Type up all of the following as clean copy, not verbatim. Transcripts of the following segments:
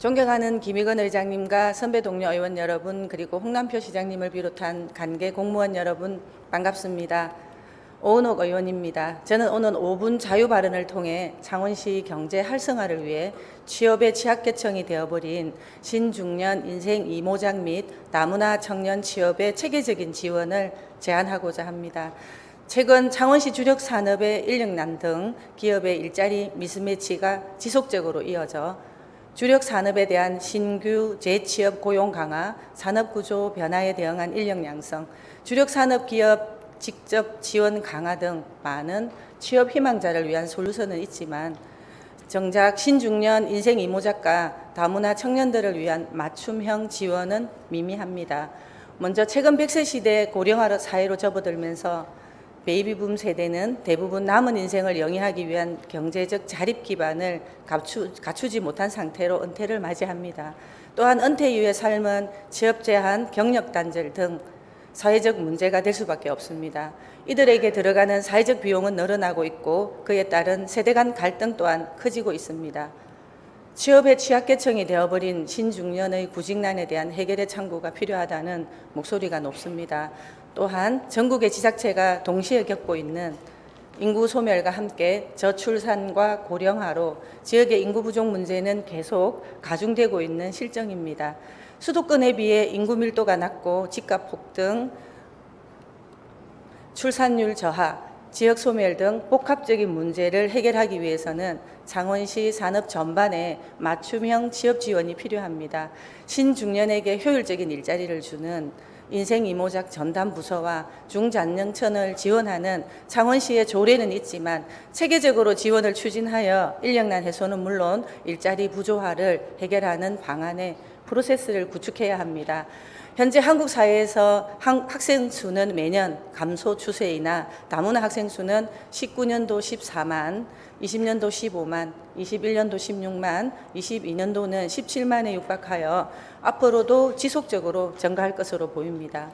존경하는 김의건 의장님과 선배 동료 의원 여러분, 그리고 홍남표 시장님을 비롯한 관계 공무원 여러분, 반갑습니다. 오은옥 의원입니다. 저는 오늘 5분 자유 발언을 통해 창원시 경제 활성화를 위해 취업의 취약계층이 되어버린 신중년 인생 이모작 및 다문화 청년 취업의 체계적인 지원을 제안하고자 합니다. 최근 창원시 주력 산업의 인력난 등 기업의 일자리 미스매치가 지속적으로 이어져 주력 산업에 대한 신규 재취업 고용 강화, 산업구조 변화에 대응한 인력 양성, 주력 산업 기업 직접 지원 강화 등 많은 취업 희망자를 위한 솔루션은 있지만 정작 신중년 인생 이모작과 다문화 청년들을 위한 맞춤형 지원은 미미합니다. 먼저 최근 100세 시대 고령화 사회로 접어들면서 베이비붐 세대는 대부분 남은 인생을 영위하기 위한 경제적 자립 기반을 갖추지 못한 상태로 은퇴를 맞이합니다. 또한 은퇴 이후의 삶은 취업 제한, 경력 단절 등 사회적 문제가 될 수밖에 없습니다. 이들에게 들어가는 사회적 비용은 늘어나고 있고 그에 따른 세대 간 갈등 또한 커지고 있습니다. 취업의 취약계층이 되어버린 신중년의 구직난에 대한 해결의 창구가 필요하다는 목소리가 높습니다. 또한 전국의 지자체가 동시에 겪고 있는 인구 소멸과 함께 저출산과 고령화로 지역의 인구 부족 문제는 계속 가중되고 있는 실정입니다. 수도권에 비해 인구 밀도가 낮고 집값 폭등, 출산율 저하, 지역 소멸 등 복합적인 문제를 해결하기 위해서는 창원시 산업 전반에 맞춤형 취업 지원이 필요합니다. 신중년에게 효율적인 일자리를 주는 인생 이모작 전담 부서와 중장년층을 지원하는 창원시의 조례는 있지만 체계적으로 지원을 추진하여 인력난 해소는 물론 일자리 부조화를 해결하는 방안의 프로세스를 구축해야 합니다. 현재 한국 사회에서 학생 수는 매년 감소 추세이나 다문화 학생 수는 19년도 14만, 20년도 15만, 21년도 16만, 22년도는 17만에 육박하여 앞으로도 지속적으로 증가할 것으로 보입니다.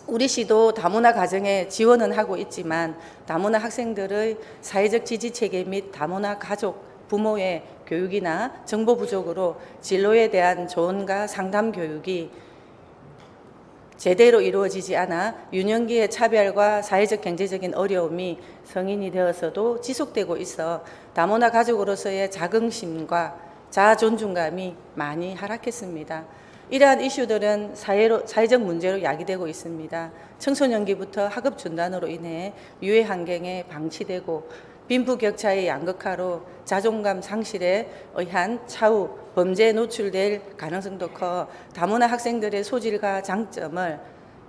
우리 시도 다문화 가정에 지원은 하고 있지만 다문화 학생들의 사회적 지지체계 및 다문화 가족, 부모의 교육이나 정보 부족으로 진로에 대한 조언과 상담 교육이 제대로 이루어지지 않아 유년기의 차별과 사회적 경제적인 어려움이 성인이 되어서도 지속되고 있어 다문화 가족으로서의 자긍심과 자아 존중감이 많이 하락했습니다. 이러한 이슈들은 사회적 문제로 야기되고 있습니다. 청소년기부터 학업 중단으로 인해 유해 환경에 방치되고 빈부격차의 양극화로 자존감 상실에 의한 차후 범죄에 노출될 가능성도 커 다문화 학생들의 소질과 장점을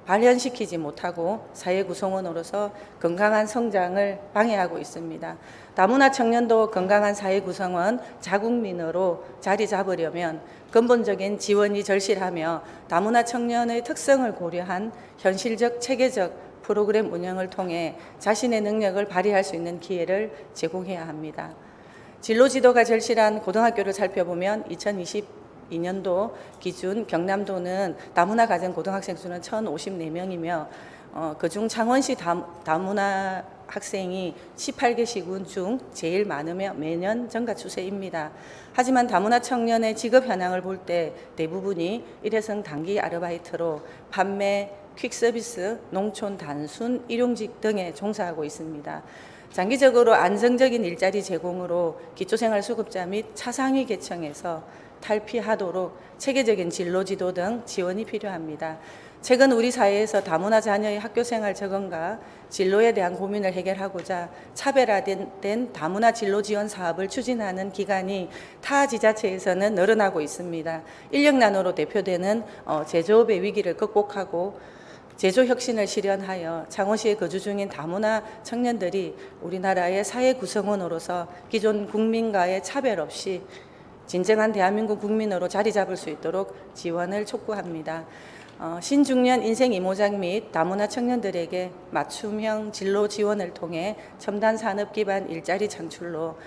발현시키지 못하고 사회 구성원으로서 건강한 성장을 방해하고 있습니다. 다문화 청년도 건강한 사회 구성원, 자국민으로 자리 잡으려면 근본적인 지원이 절실하며 다문화 청년의 특성을 고려한 현실적 체계적 프로그램 운영을 통해 자신의 능력을 발휘할 수 있는 기회를 제공해야 합니다. 진로 지도가 절실한 고등학교를 살펴보면 2022년도 기준 경남도는 다문화 가정 고등학생 수는 1,054명이며 그중 창원시 다문화 학생이 18개 시군 중 제일 많으며 매년 증가 추세입니다. 하지만 다문화 청년의 직업 현황을 볼 때 대부분이 일회성 단기 아르바이트로 판매, 퀵서비스, 농촌 단순, 일용직 등에 종사하고 있습니다. 장기적으로 안정적인 일자리 제공으로 기초생활수급자 및 차상위 계층에서 탈피하도록 체계적인 진로지도 등 지원이 필요합니다. 최근 우리 사회에서 다문화 자녀의 학교생활 적응과 진로에 대한 고민을 해결하고자 차별화된 다문화 진로 지원 사업을 추진하는 기관이 타 지자체에서는 늘어나고 있습니다. 인력난으로 대표되는 제조업의 위기를 극복하고 제조혁신을 실현하여 창원시에 거주 중인 다문화 청년들이 우리나라의 사회 구성원으로서 기존 국민과의 차별 없이 진정한 대한민국 국민으로 자리 잡을 수 있도록 지원을 촉구합니다. 신중년 인생 이모작 및 다문화 청년들에게 맞춤형 진로 지원을 통해 첨단 산업 기반 일자리 창출로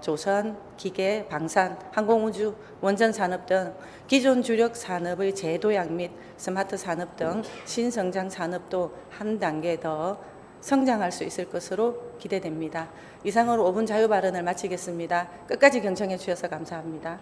조선, 기계, 방산, 항공우주, 원전 산업 등 기존 주력 산업의 재도약 및 스마트 산업 등 신성장 산업도 한 단계 더 성장할 수 있을 것으로 기대됩니다. 이상으로 5분 자유 발언을 마치겠습니다. 끝까지 경청해 주셔서 감사합니다.